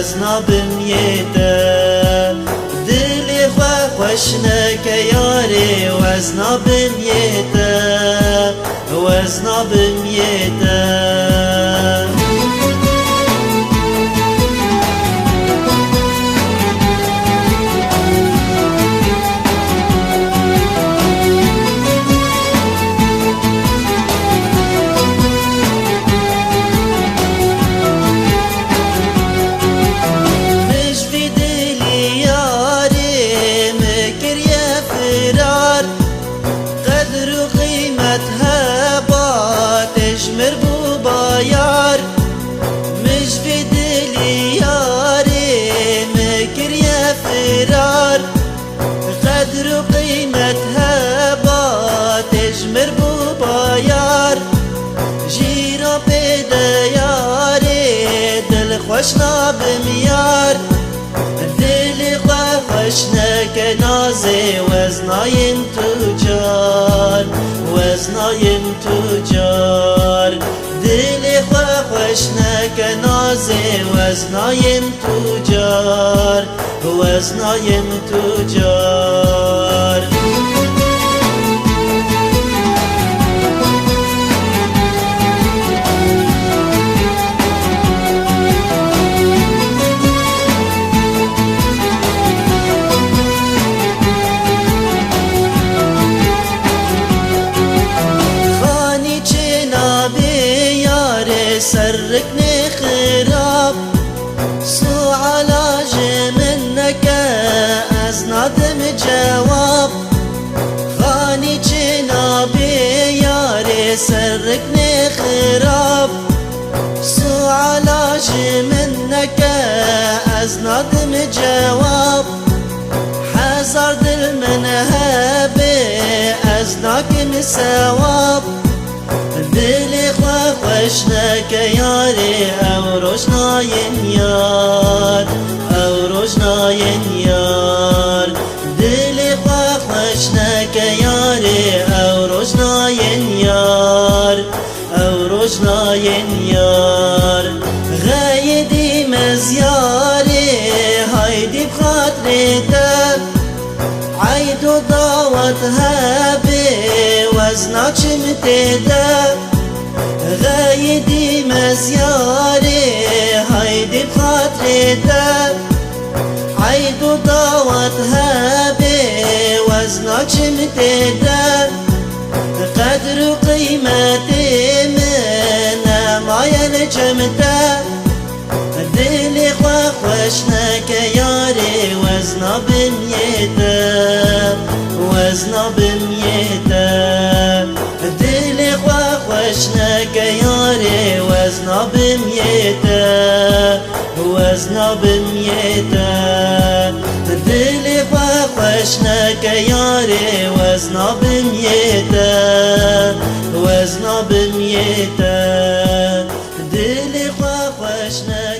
وزنا بميته دلی خوش نکه یاری وزنا بميته وزنا بميته یار مش في دلي ياري مكر يا فرار قدر قيمتها باتجمر بوبا يار جيرا بدا ياري دل خوشنا بميار دلي خوشنا كنازي وزناين تجار وزناين تجار دلی خوشنا کنازه وزنایم تجار وزنایم تجار سركني خراب سو علاج منك أزنادم جواب خاني جنابي ياري سركني خراب سو علاج منك أزنادم جواب حزر دل من هابي أزناك مسواب دلی خوشنا که یاری او روشناین یار او روشناین یار دلی خوشنا که یاری او روشناین یار او روشناین یار غیدی مزیاری هایدی بخاطری تب عید و دعوت هبی وزنا چمتیده غايدي مزياري هايدي بخاطري تاب عيد وضوت هابي وزنا چمتيده قدر قيمتي من ما ينجمته دلي خوشنا كياري وزنا بميته وزنا بميته دلي خوشنا كياري وزنا بميته وزنا بميته دلي خوشنا كياري وزنا بميته وزنا بميته دلي خوشنا